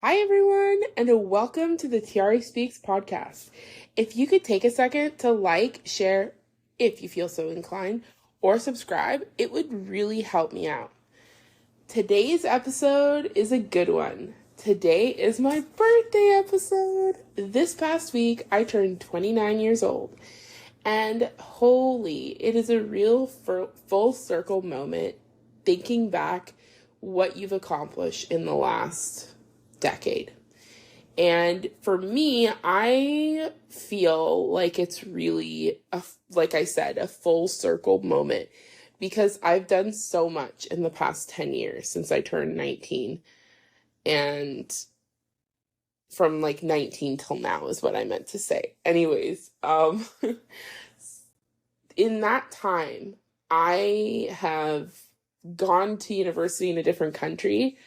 Hi, everyone, and welcome to the Tiare Speaks podcast. If you could take a second to like, share, if you feel so inclined, or subscribe, it would really help me out. Today's episode is a good one. Today is my birthday episode. This past week, I turned 29 years old. And holy, it is a real full circle moment thinking back what you've accomplished in the last decade. And for me, I feel like it's really, like I said, a full circle moment because I've done so much in the past 10 years since I turned 19. And from like 19 till now is what I meant to say. Anyways, in that time, I have gone to university in a different country,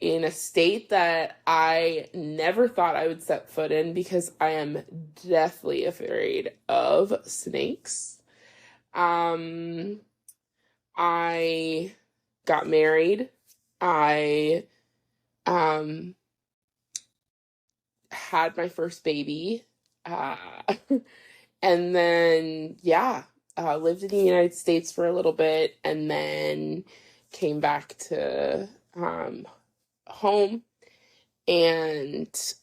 in a state that I never thought I would set foot in because I am deathly afraid of snakes. I got married. I had my first baby. And then, lived in the United States for a little bit and then came back to home. And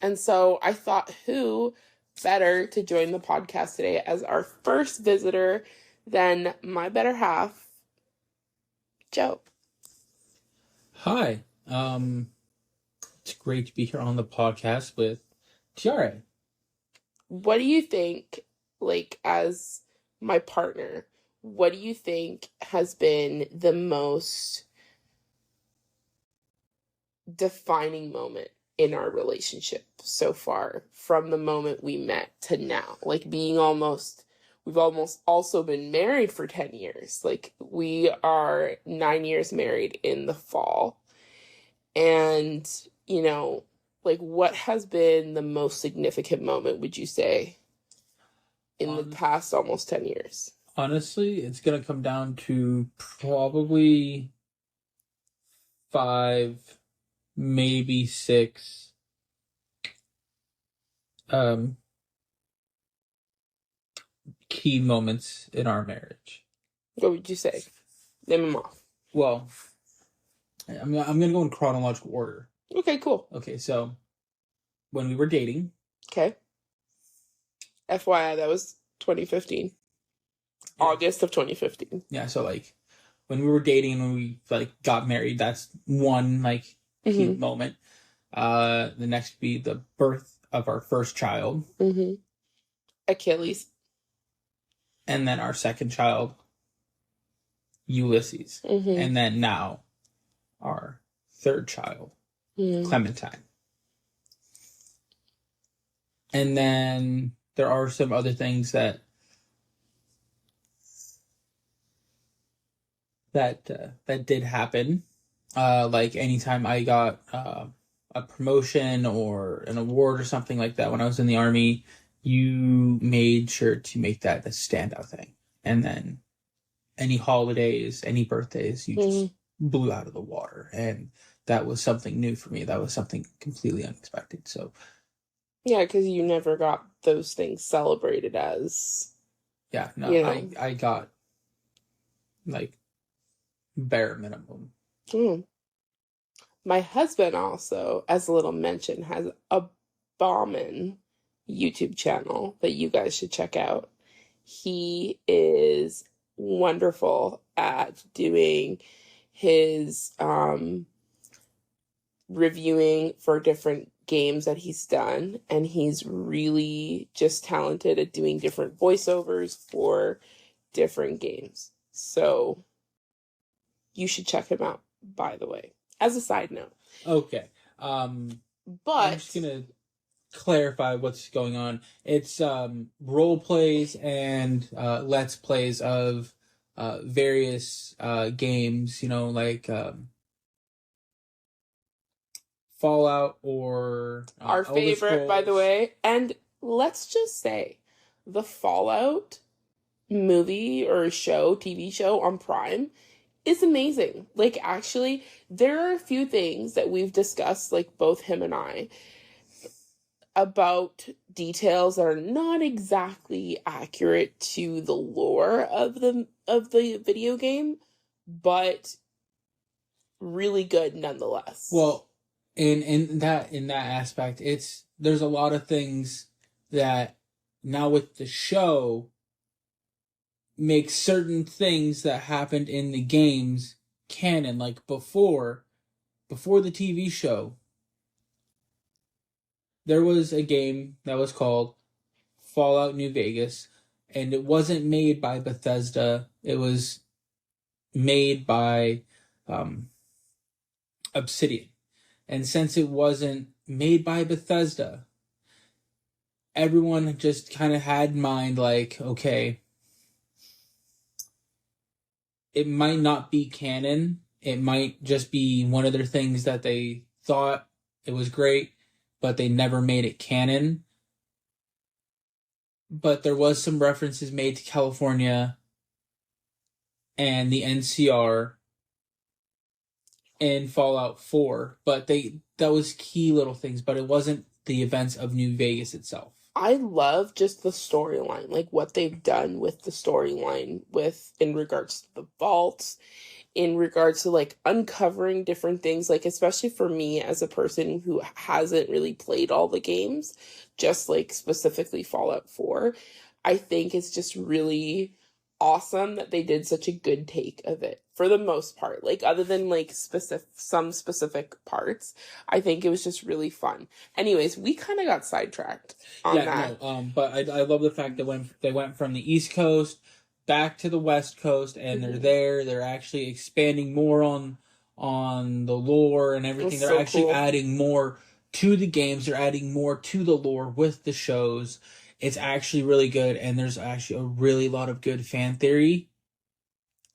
and so I thought, who better to join the podcast today as our first visitor than my better half, Joe. Hi. It's great to be here on the podcast with Tiare. What do you think, like, as my partner, what do you think has been the most defining moment in our relationship so far, from the moment we met to now? Like, we've almost also been married for 10 years. Like, we are 9 years married in the fall. And, like, what has been the most significant moment, would you say, in the past almost 10 years? Honestly, it's going to come down to probably 5, maybe 6 key moments in our marriage. What would you say? Name them off. Well, I'm going to go in chronological order. Okay, cool. Okay, so when we were dating. Okay. FYI, that was 2015. Yeah. August of 2015. Yeah, so like when we were dating and when we like got married, that's one like key moment. The next would be the birth of our first child. Achilles. And then our second child, Ulysses. And then now our third child, Clementine. And then there are some other things that did happen. Like anytime I got a promotion or an award or something like that when I was in the Army, you made sure to make that a standout thing. And then any holidays, any birthdays, you just blew out of the water. And that was something new for me. That was something completely unexpected. So yeah, because you never got those things celebrated as. Yeah, no, I got like bare minimum. My husband also, as a little mention, has a bombing YouTube channel that you guys should check out. He is wonderful at doing his reviewing for different games that he's done, and he's really just talented at doing different voiceovers for different games. So you should check him out, by the way, as a side note. Okay. But I'm just gonna clarify what's going on. It's role plays and let's plays of various games, like Fallout or our favorite, by the way. And let's just say the Fallout movie or show, TV show on Prime is amazing. Like, actually, there are a few things that we've discussed, like both him and I, about details that are not exactly accurate to the lore of the video game, but really good nonetheless. Well, in that aspect, there's a lot of things that now with the show make certain things that happened in the games canon. Like before the TV show, there was a game that was called Fallout New Vegas, and it wasn't made by Bethesda. It was made by Obsidian. And since it wasn't made by Bethesda, everyone just kind of had in mind, like, okay, it might not be canon. It might just be one of their things that they thought it was great, but they never made it canon. But there was some references made to California and the NCR in Fallout 4, but that was key little things, but it wasn't the events of New Vegas itself. I love just the storyline, like what they've done with the storyline with in regards to the vaults, in regards to like uncovering different things, like especially for me as a person who hasn't really played all the games, just like specifically Fallout 4, I think it's just really awesome that they did such a good take of it for the most part. Like other than like some specific parts, I think it was just really fun. Anyways, we kind of got sidetracked on that. No, but I love the fact that when they went from the East Coast back to the West Coast, and they're actually expanding more on the lore and everything. They're actually cool. Adding more to the games. They're adding more to the lore with the shows. It's actually really good, and there's actually a really lot of good fan theory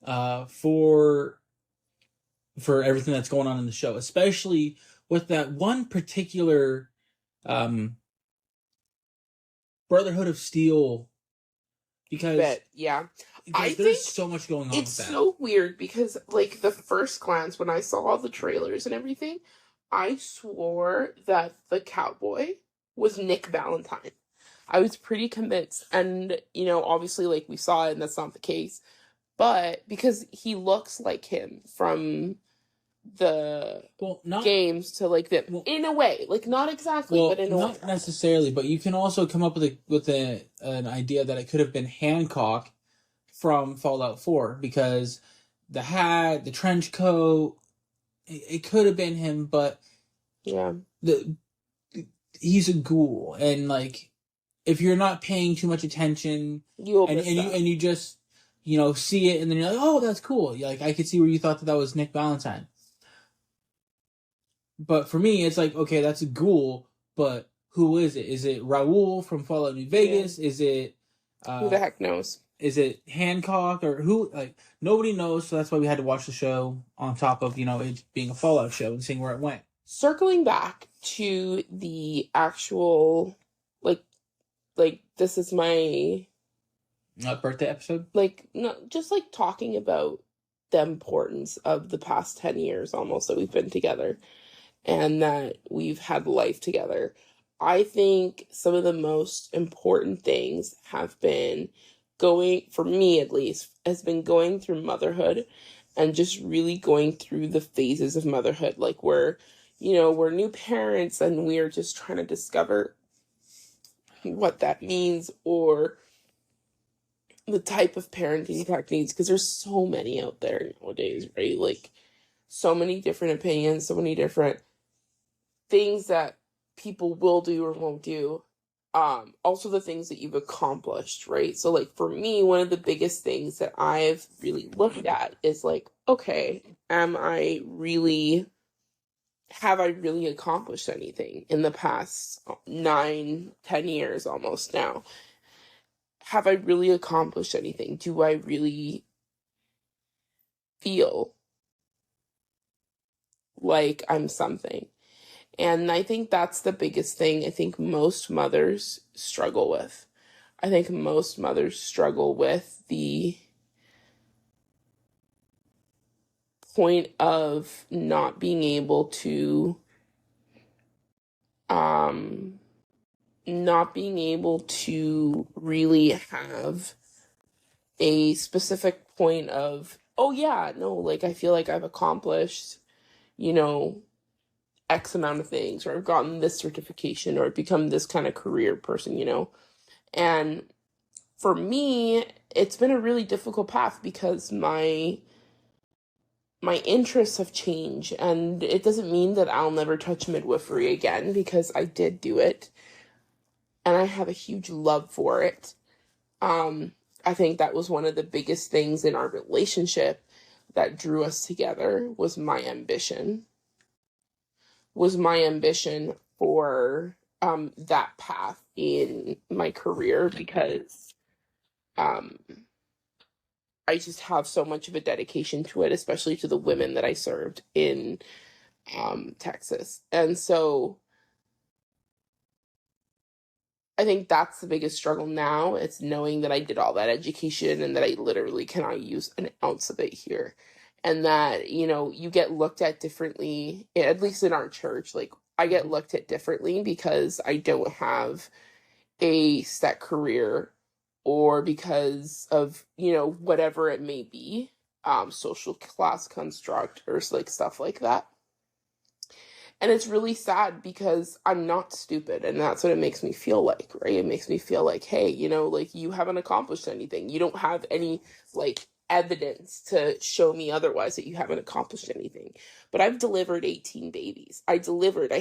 for everything that's going on in the show, especially with that one particular Brotherhood of Steel, because yeah, I there's so much going on. It's with that. So weird because like the first glance when I saw all the trailers and everything, I swore that the cowboy was Nick Valentine. I was pretty convinced, and you know, obviously, like we saw it, and that's not the case. But because he looks like him from the games to like the in a way, like not exactly, but in a way. Not necessarily, but you can also come up with an idea that it could have been Hancock from Fallout 4, because the hat, the trench coat, it could have been him, but yeah, he's a ghoul, and like if you're not paying too much attention, you just see it, and then you're like, oh, that's cool. Like I could see where you thought that was Nick Valentine. But for me, it's like, okay, that's a ghoul, but who is it? Is it Raoul from Fallout New Vegas? Yeah. Is it who the heck knows? Is it Hancock, or who? Like nobody knows, so that's why we had to watch the show on top of it being a Fallout show and seeing where it went. Circling back to the actual like this is my birthday episode. Like no, just like talking about the importance of the past 10 years almost that we've been together and that we've had life together. I think some of the most important things have been going, for me at least, has been going through motherhood and just really going through the phases of motherhood. Like we're new parents and we're just trying to discover what that means or the type of parenting techniques, because there's so many out there nowadays, right? Like so many different opinions, so many different things that people will do or won't do. Also the things that you've accomplished, right? So like for me, one of the biggest things that I've really looked at is like, okay, have I really accomplished anything in the past 9-10 years almost now? Have I really accomplished anything? Do I really feel like I'm something? And I think that's the biggest thing I think most mothers struggle with. I think most mothers struggle with the point of not being able to um not being able to really have a specific point of, oh yeah, no, like I feel like I've accomplished, you know, X amount of things, or I've gotten this certification, or become this kind of career person, you know. And for me, it's been a really difficult path because my interests have changed, and it doesn't mean that I'll never touch midwifery again, because I did do it and I have a huge love for it. Um, I think that was one of the biggest things in our relationship that drew us together, was my ambition for that path in my career, because um, I just have so much of a dedication to it, especially to the women that I served in Texas. And so I think that's the biggest struggle now. It's knowing that I did all that education and that I literally cannot use an ounce of it here. And that, you know, you get looked at differently, at least in our church. Like, I get looked at differently because I don't have a set career, or because of, you know, whatever it may be, social class construct, or like stuff like that. And it's really sad because I'm not stupid, and that's what it makes me feel like, right? It makes me feel like, hey, you know, like, you haven't accomplished anything. You don't have any, like, evidence to show me otherwise, that you haven't accomplished anything. But I've delivered 18 babies. I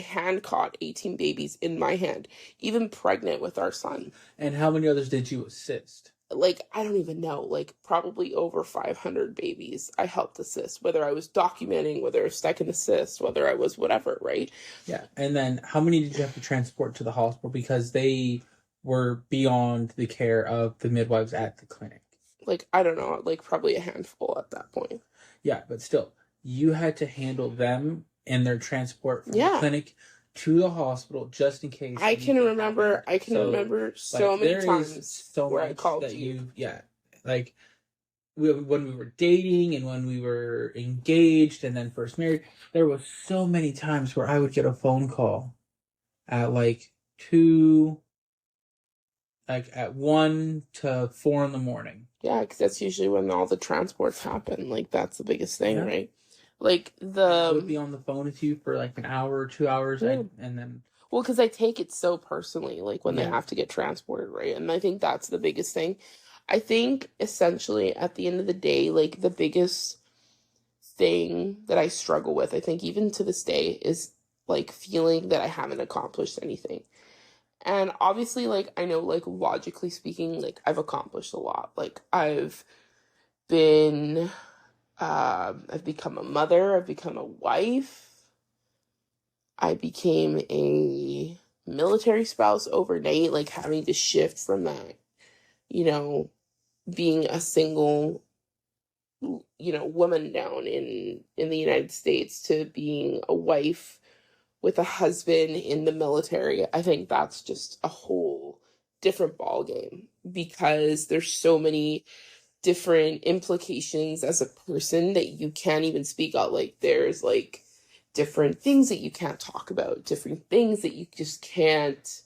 hand caught 18 babies in my hand, even pregnant with our son. And how many others did you assist? Like, I don't even know, like, probably over 500 babies I helped assist, whether I was documenting, whether I was second assist, whether I was whatever, right? Yeah. And then how many did you have to transport to the hospital because they were beyond the care of the midwives at the clinic? Like, I don't know, like, probably a handful at that point. Yeah, but still, you had to handle them and their transport from the Yeah. clinic to the hospital just in case. I can remember so many times so where I much called that you. yeah, like when we were dating and when we were engaged and then first married, there was so many times where I would get a phone call at like 2, like at 1 to 4 in the morning. Yeah, because that's usually when all the transports happen. Like, that's the biggest thing, Yeah. right? Like, I would be on the phone with you for like an hour or 2 hours, Yeah. and then well, because I take it so personally, like, when they Yeah. have to get transported, right? And I think that's the biggest thing. I think essentially at the end of the day, like, the biggest thing that I struggle with, I think even to this day, is like feeling that I haven't accomplished anything. And obviously, like, I know, like, logically speaking, like, I've accomplished a lot. Like, been, I've become a mother, I've become a wife, I became a military spouse overnight, like, having to shift from that, you know, being a single, you know, woman down in the United States, to being a wife with a husband in the military. I think that's just a whole different ball game, because there's so many different implications as a person that you can't even speak out. Like, there's like different things that you can't talk about, different things that you just can't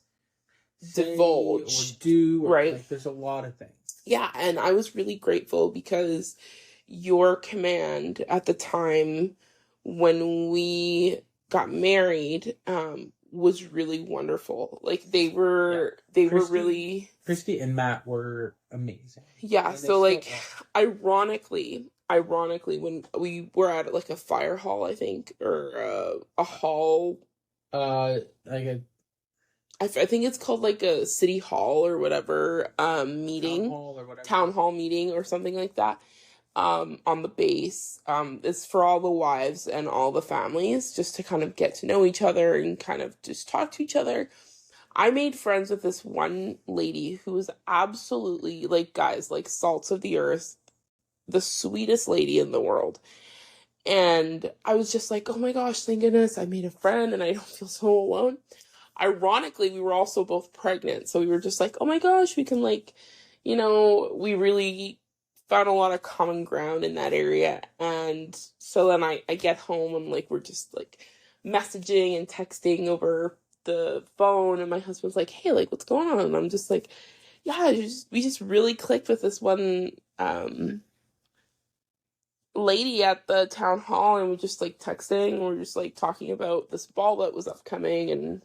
divulge or do, right? Like, there's a lot of things. Yeah, and I was really grateful because your command at the time when we got married was really wonderful. Like, they were really, Christy and Matt were amazing. yeah. So, like, ironically, when we were at like a fire hall, I think, or a hall, like a I think it's called like a city hall or whatever, meeting, town hall meeting or something like that, on the base. It's for all the wives and all the families, just to kind of get to know each other and kind of just talk to each other. I made friends with this one lady who was absolutely, like, guys, like, salts of the earth, the sweetest lady in the world. And I was just like, oh my gosh, thank goodness I made a friend and I don't feel so alone. Ironically, we were also both pregnant. So we were just like, oh my gosh, we can, like, you know, we really found a lot of common ground in that area. And so then I get home and like we're just like messaging and texting over the phone, and my husband's like, hey, like what's going on? And I'm just like, yeah, we just really clicked with this one lady at the town hall, and we're just like texting, we're just like talking about this ball that was upcoming and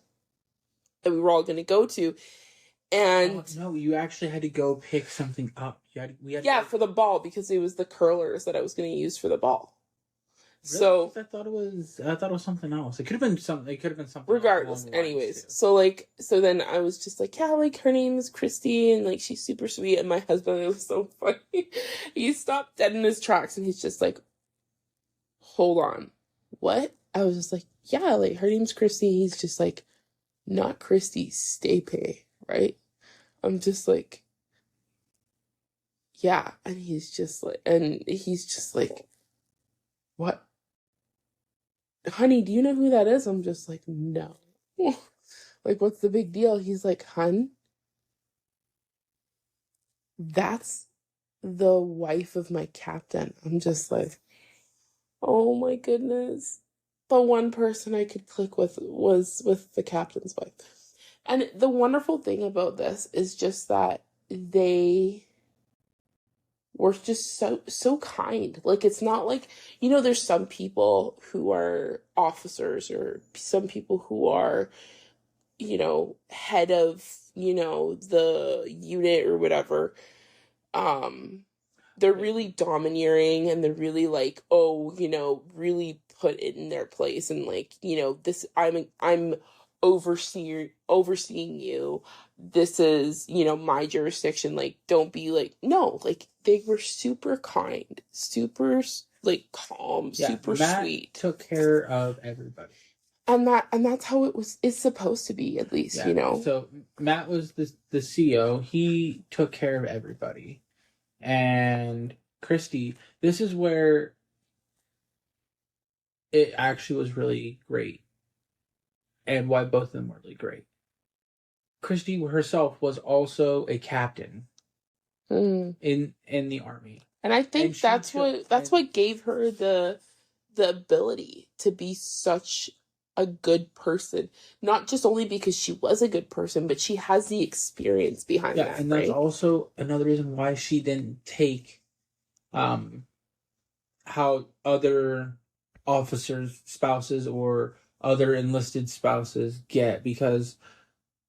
that we were all gonna go to. And no, you actually had to go pick something up. We had yeah, for the ball, because it was the curlers that I was going to use for the ball. Really? So I thought it was something else. It could have been something. It could have been something. Regardless, anyways. So then I was just like, yeah, like her name is Christy, and like she's super sweet. And my husband, it was so funny. He stopped dead in his tracks, and he's just like, hold on, what? I was just like, yeah, like her name's Christy. He's just like, not Christy, Stape, right? I'm just like, yeah. And he's just like, what? Honey, do you know who that is? I'm just like, no. Like, what's the big deal? He's like, hun, that's the wife of my captain. I'm just like, oh my goodness. The one person I could click with was with the captain's wife. And the wonderful thing about this is just that they were just so kind. Like, it's not like, there's some people who are officers, or some people who are, head of, the unit or whatever. They're really domineering, and they're really like, oh, really put it in their place, and like, this, I'm overseeing you. This is, my jurisdiction. Like, don't be like, no, like they were super kind, super like calm, super Matt sweet. Took care of everybody. And that's how it's supposed to be, at least, So Matt was the CEO. He took care of everybody. And Christy, this is where it actually was really great, and why both of them were really great. Christy herself was also a captain in the army, and I think that's what gave her the ability to be such a good person. Not just only because she was a good person, but she has the experience behind that. And that's also another reason why she didn't take how other officers' spouses or other enlisted spouses get, because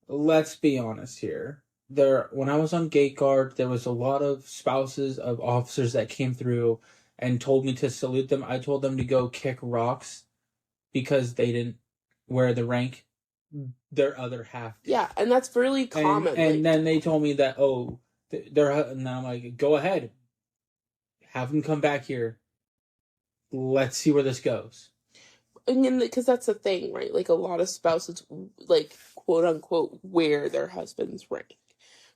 let's be honest here. When I was on gate guard, there was a lot of spouses of officers that came through and told me to salute them. I told them to go kick rocks because they didn't wear the rank their other half did. Yeah, and that's really common. And then they told me that, and I'm like, go ahead, have them come back here. Let's see where this goes. And because that's the thing, right? Like, a lot of spouses, like, quote unquote, wear their husband's rank,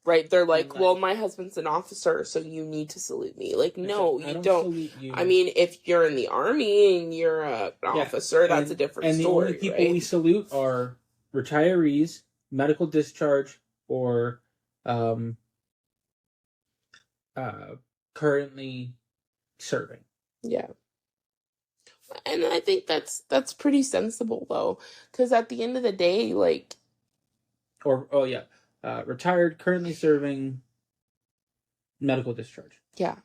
right? They're like, well, my husband's an officer, so you need to salute me. Like, no, you don't. You. I mean, if you're in the army and you're an officer, that's a different story. And the only people we salute are retirees, medical discharge, or currently serving. Yeah. And I think that's pretty sensible, though, because at the end of the day, like, retired, currently serving, medical discharge. Yeah.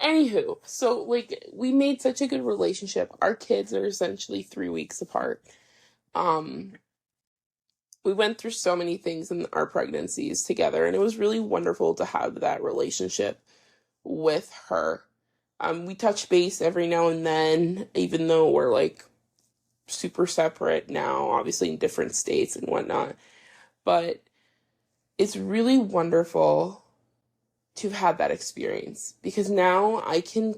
Anywho, so like we made such a good relationship. Our kids are essentially 3 weeks apart. We went through so many things in our pregnancies together, and it was really wonderful to have that relationship with her. We touch base every now and then, even though we're like super separate now, obviously in different states and whatnot. But it's really wonderful to have had that experience, because now I can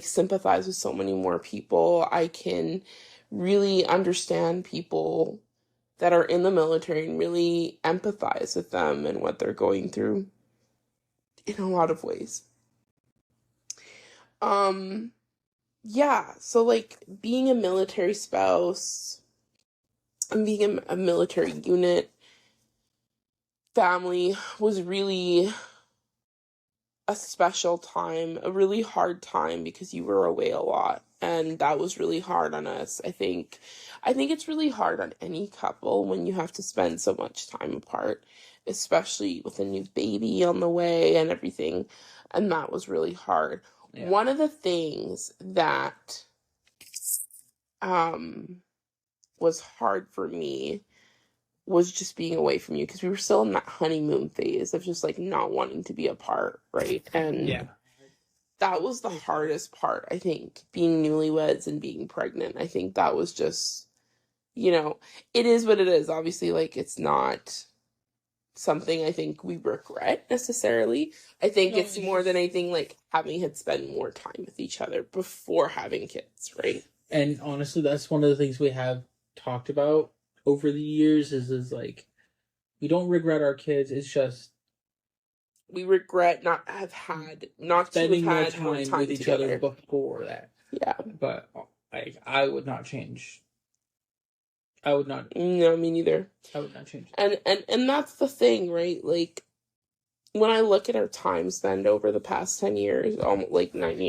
sympathize with so many more people. I can really understand people that are in the military and really empathize with them and what they're going through in a lot of ways. Yeah, so like being a military spouse and being a military unit family was really a special time, a really hard time because you were away a lot, and that was really hard on us. I think it's really hard on any couple when you have to spend so much time apart, especially with a new baby on the way and everything, and that was really hard. Yeah. One of the things that um was hard for me was just being away from you because we were still in that honeymoon phase of just like not wanting to be apart, right? And Yeah. that was the hardest part, I think, being newlyweds and being pregnant. I think that was just, it is what it is. Obviously, like, it's not something I think we regret necessarily. I think No, it's more than anything like having had spent more time with each other before having kids, right? And honestly, that's one of the things we have talked about over the years is like, we don't regret our kids. It's just We regret not to have spending more had more time time with each together. other before that. Yeah. But I would not change. I would not. No, me neither. I would not change. And that's the thing, right? Like, when I look at our time spent over the past 10 years, almost like 10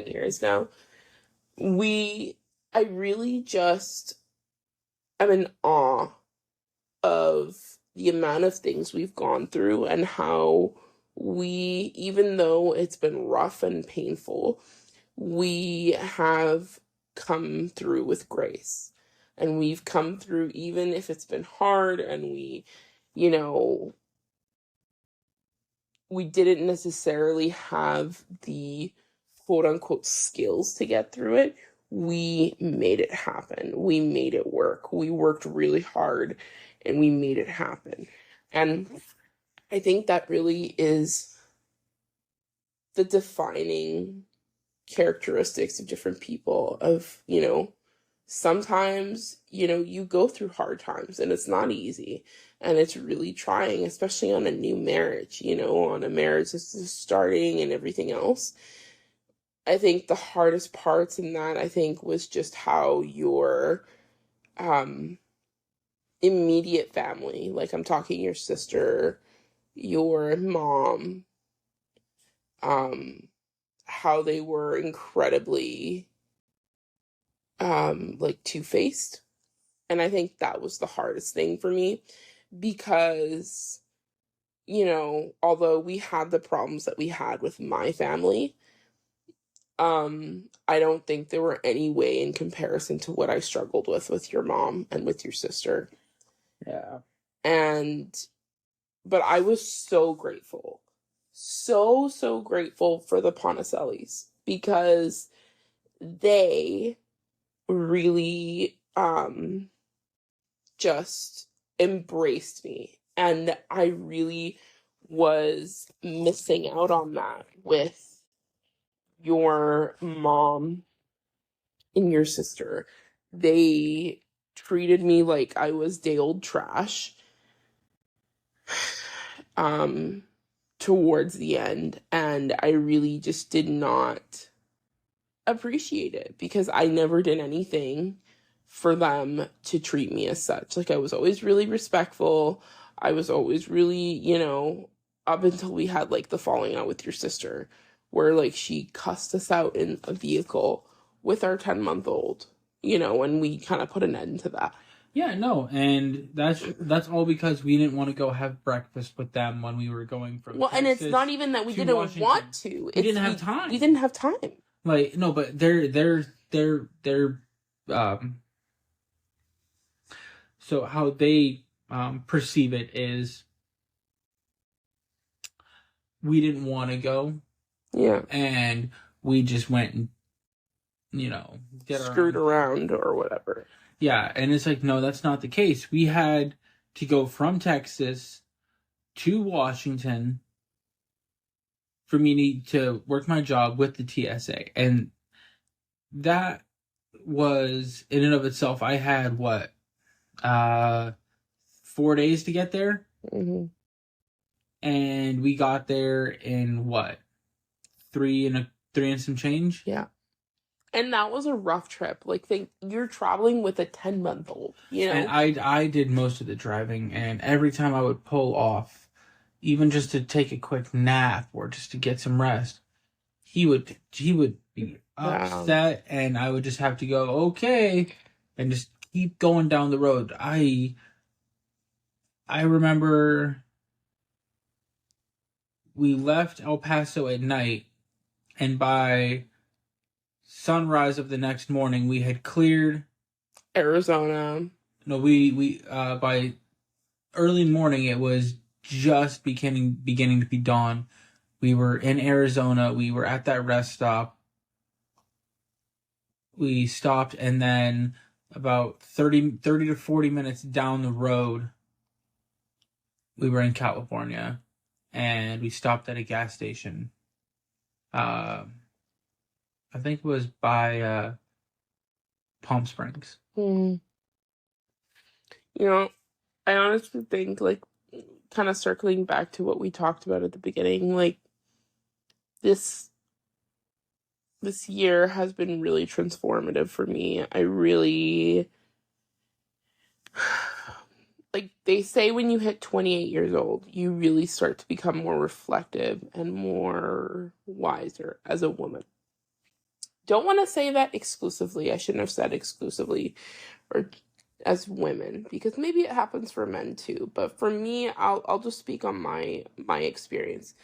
years now, I really just am in awe of the amount of things we've gone through and how even though it's been rough and painful, we have come through with grace. And we've come through even if it's been hard, and we didn't necessarily have the quote unquote skills to get through it. We made it happen. We made it work. We worked really hard and we made it happen. And I think that really is the defining characteristics of different people of, sometimes, you go through hard times and it's not easy and it's really trying, especially on a new marriage, on a marriage that's just starting and everything else. I think the hardest parts in that, I think, was just how your immediate family, like I'm talking your sister, your mom, how they were incredibly like two-faced. And I think that was the hardest thing for me because, although we had the problems that we had with my family, I don't think there were any way in comparison to what I struggled with your mom and with your sister. Yeah. But I was so grateful. So grateful for the Ponticellis because they really just embraced me, and I really was missing out on that with your mom and your sister. They treated me like I was day old trash towards the end, and I really just did not appreciate it because I never did anything for them to treat me as such. Like, I was always really respectful. I was always really, up until we had like the falling out with your sister, where like she cussed us out in a vehicle with our 10-month-old, and we kind of put an end to that. Yeah, no, and that's all because we didn't want to go have breakfast with them when we were going from Texas and it's not even that we didn't Washington. Want to. We didn't have time. We didn't have time. Like, no, but they're so how they perceive it is we didn't want to go. Yeah. And we just went and, screwed around or whatever. Yeah, and it's like, no, that's not the case. We had to go from Texas to Washington for me to work my job with the TSA. And that was, in and of itself, I had, 4 days to get there? Mm-hmm. And we got there in, 3 and some change? Yeah. And that was a rough trip. Like, you're traveling with a 10-month-old, And I did most of the driving, and every time I would pull off, even just to take a quick nap or just to get some rest, he would be upset, and I would just have to go, okay, and just keep going down the road. I remember we left El Paso at night, and by sunrise of the next morning, we had cleared Arizona. No, we by early morning it was just beginning to be dawn. We were in Arizona. We were at that rest stop. We stopped, and then about 30 to 40 minutes down the road, we were in California, and we stopped at a gas station. I think it was by Palm Springs. You know, I honestly think, like, kind of circling back to what we talked about at the beginning, like, this year has been really transformative for me. I really, like, they say when you hit 28 years old, you really start to become more reflective and more wiser as a woman. Don't want to say that exclusively. I shouldn't have said exclusively or as women, because maybe it happens for men too. But for me, I'll just speak on my experience.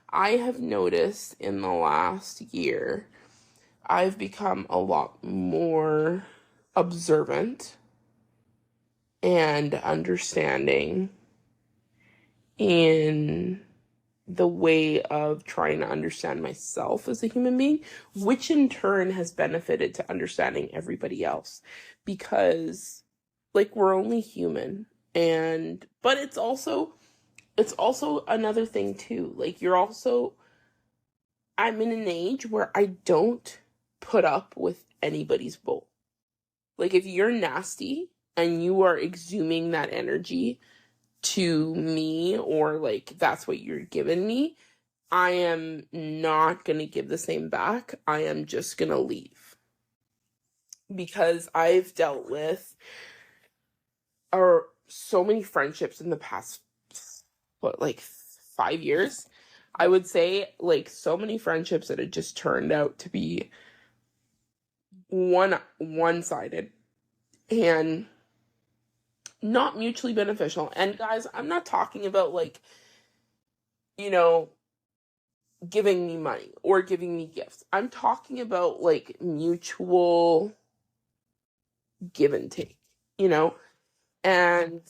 I have noticed in the last year, I've become a lot more observant and understanding in the way of trying to understand myself as a human being, which in turn has benefited to understanding everybody else, because, like, we're only human. But it's also another thing too. Like, I'm in an age where I don't put up with anybody's bull. Like, if you're nasty and you are exhuming that energy to me, or like that's what you're giving me, I am not going to give the same back. I am just going to leave. Because I've dealt with so many friendships in the past, like 5 years. I would say, like, so many friendships that had just turned out to be one-sided and not mutually beneficial. And guys, I'm not talking about, like, giving me money or giving me gifts. I'm talking about, like, mutual give and take, and,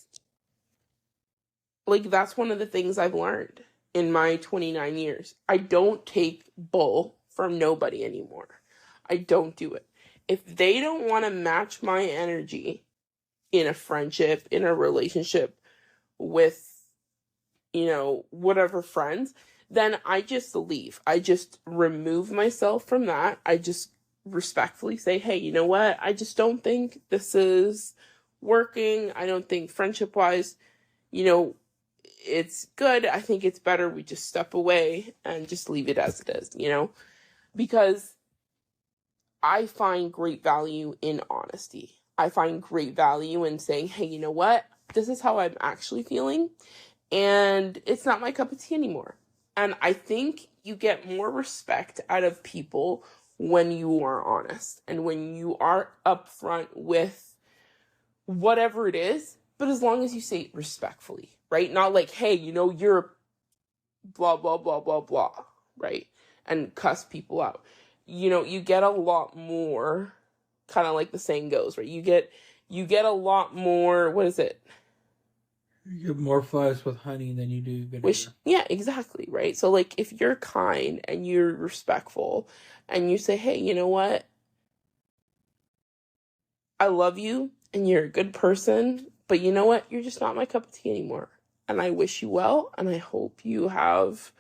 like, that's one of the things I've learned in my 29 years. I don't take bull from nobody anymore. I don't do it. If they don't want to match my energy in a friendship, in a relationship with, whatever friends, then I just leave. I just remove myself from that. I just respectfully say, hey, you know what? I just don't think this is working. I don't think friendship-wise, it's good. I think it's better we just step away and just leave it as it is, because I find great value in honesty. I find great value in saying, hey, you know what? This is how I'm actually feeling, and it's not my cup of tea anymore. And I think you get more respect out of people when you are honest and when you are upfront with whatever it is, but as long as you say it respectfully, right? Not like, hey, you're blah, blah, blah, blah, blah, right? And cuss people out. You get a lot more, kind of like the saying goes, right? You get a lot more, what is it? You get more flies with honey than you do vinegar. Yeah, exactly, right? So, like, if you're kind and you're respectful and you say, hey, you know what? I love you and you're a good person, but you know what? You're just not my cup of tea anymore. And I wish you well, and I hope you have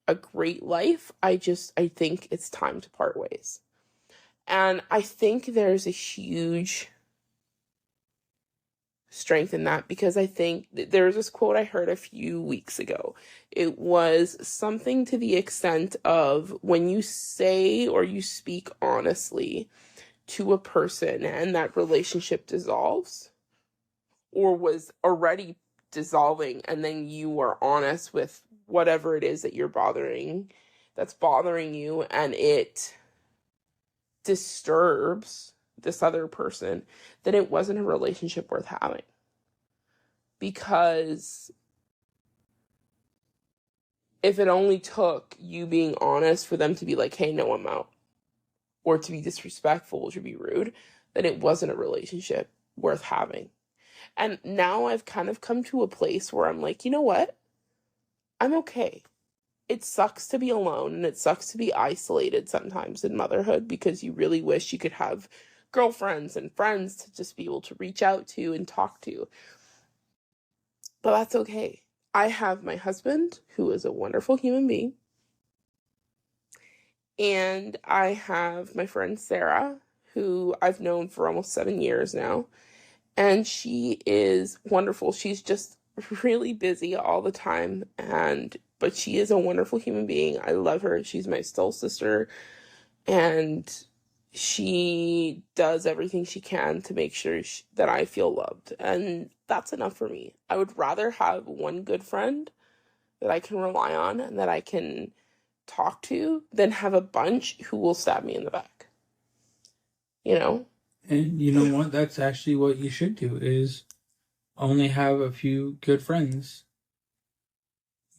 a great life. I think it's time to part ways. And I think there's a huge strength in that, because I think there's this quote I heard a few weeks ago. It was something to the extent of, when you say or you speak honestly to a person and that relationship dissolves or was already dissolving, and then you are honest with whatever it is that that's bothering you, and it disturbs this other person, then it wasn't a relationship worth having. Because if it only took you being honest for them to be like, hey, no, I'm out, or to be disrespectful, or to be rude, then it wasn't a relationship worth having. And now I've kind of come to a place where I'm like, you know what? I'm okay. It sucks to be alone, and it sucks to be isolated sometimes in motherhood, because you really wish you could have girlfriends and friends to just be able to reach out to and talk to. But that's okay. I have my husband, who is a wonderful human being. And I have my friend Sarah, who I've known for almost 7 years now. And she is wonderful. She's just really busy all the time. But she is a wonderful human being. I love her. She's my soul sister. And she does everything she can to make sure that I feel loved. And that's enough for me. I would rather have one good friend that I can rely on and that I can talk to than have a bunch who will stab me in the back. You know? And you know what? That's actually what you should do, is only have a few good friends.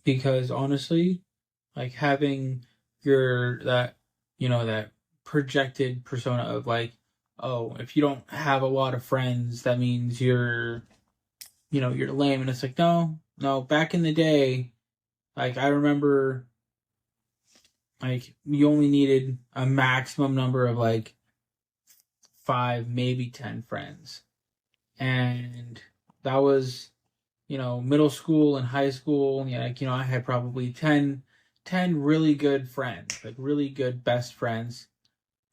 Because honestly, like, having that projected persona of like, oh, if you don't have a lot of friends, that means you're lame. And it's like, no, back in the day, like, I remember, like, you only needed a maximum number of like 5, maybe 10 friends. And that was, middle school and high school. And I had probably 10 really good friends, like really good best friends.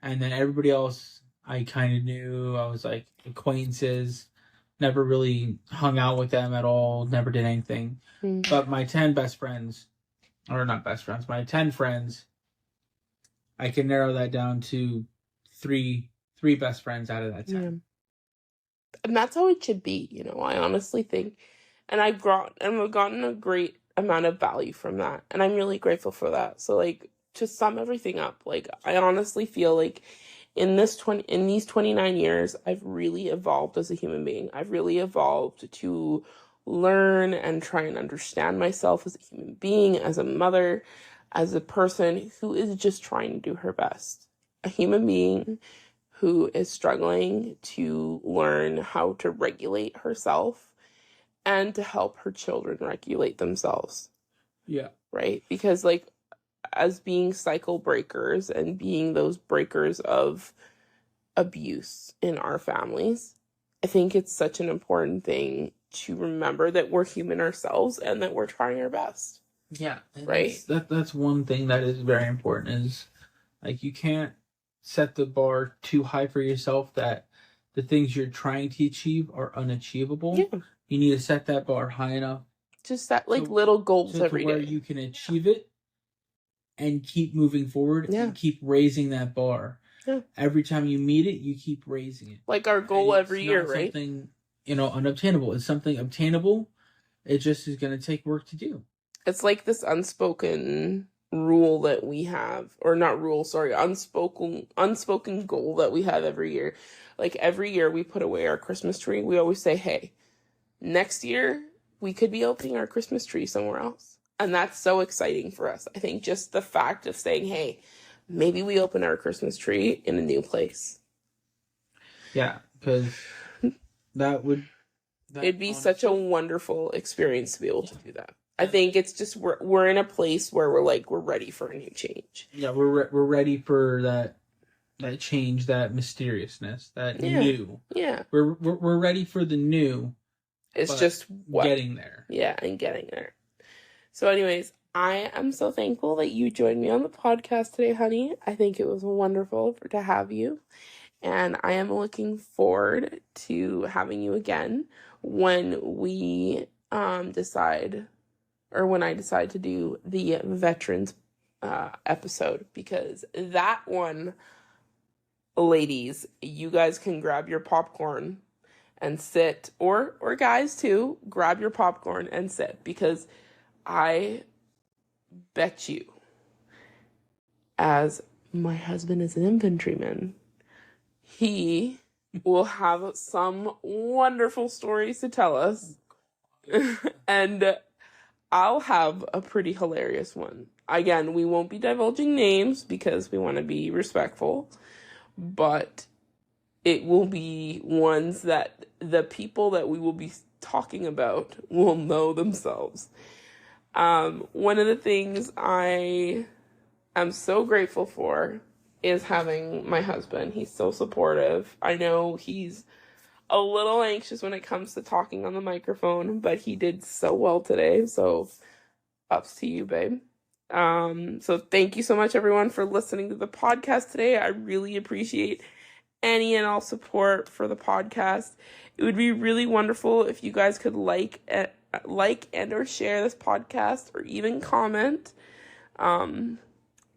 And then everybody else I kind of knew. I was like acquaintances, never really hung out with them at all, never did anything. But my 10 best friends, or not best friends, my 10 friends, I can narrow that down to three best friends out of that 10. Yeah. And that's how it should be, I honestly think. And I've gotten a great amount of value from that. And I'm really grateful for that. So, like, to sum everything up, like, I honestly feel like in these 29 years, I've really evolved as a human being. I've really evolved to learn and try and understand myself as a human being, as a mother, as a person who is just trying to do her best. A human being who is struggling to learn how to regulate herself and to help her children regulate themselves. Yeah. Right? Because, like, as being cycle breakers and being those breakers of abuse in our families, I think it's such an important thing to remember that we're human ourselves and that we're trying our best. Yeah. Right? That's one thing that is very important, is like, you can't set the bar too high for yourself that the things you're trying to achieve are unachievable. Yeah. You need to set that bar high enough. Just that, like, little goals to every day. Where you can achieve it and keep moving forward and keep raising that bar. Yeah. Every time you meet it, you keep raising it. Like our goal every year, right? Something, unobtainable. It's something obtainable. It just is going to take work to do. It's like this unspoken rule that we have, or not rule, sorry, unspoken goal that we have every year. Like, every year we put away our Christmas tree, we always say, hey, next year we could be opening our Christmas tree somewhere else. And that's so exciting for us. I think just the fact of saying, hey, maybe we open our Christmas tree in a new place. Yeah, because it'd be such a wonderful experience to be able to do that. I think it's just we're in a place where we're ready for a new change. Yeah, we're ready for that change, that mysteriousness, that new. Yeah, we're ready for the new. It's just getting there. Yeah, and getting there. So, anyways, I am so thankful that you joined me on the podcast today, honey. I think it was wonderful to have you, and I am looking forward to having you again when we decide to do the veterans episode, because that one, ladies, you guys can grab your popcorn and sit, or guys too, grab your popcorn and sit, because I bet you, as my husband is an infantryman, he will have some wonderful stories to tell us. And I'll have a pretty hilarious one. Again, we won't be divulging names because we want to be respectful, but it will be ones that the people that we will be talking about will know themselves. One of the things I am so grateful for is having my husband. He's so supportive. I know he's a little anxious when it comes to talking on the microphone, but he did so well today. So ups to you, babe. So thank you so much, everyone, for listening to the podcast today. I really appreciate any and all support for the podcast. It would be really wonderful if you guys could like and or share this podcast, or even comment.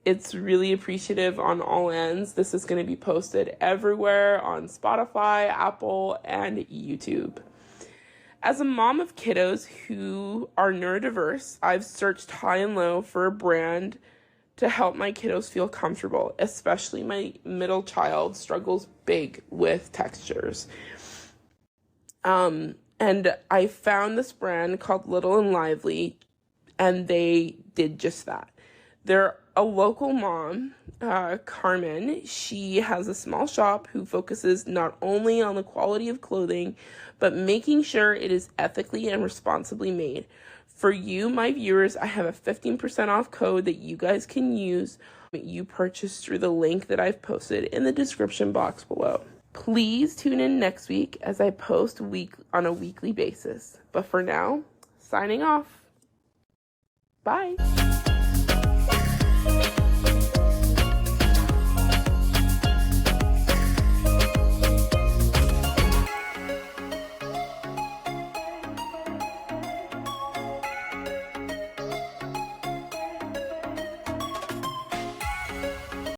It's really appreciative on all ends. This is going to be posted everywhere on Spotify, Apple, and YouTube. As a mom of kiddos who are neurodiverse, I've searched high and low for a brand to help my kiddos feel comfortable, especially my middle child struggles big with textures. And I found this brand called Little and Lively, and they did just that. They're a local mom, Carmen. She has a small shop who focuses not only on the quality of clothing, but making sure it is ethically and responsibly made. For you, my viewers, I have a 15% off code that you guys can use. You purchase through the link that I've posted in the description box below. Please tune in next week as I post on a weekly basis. But for now, signing off. Bye.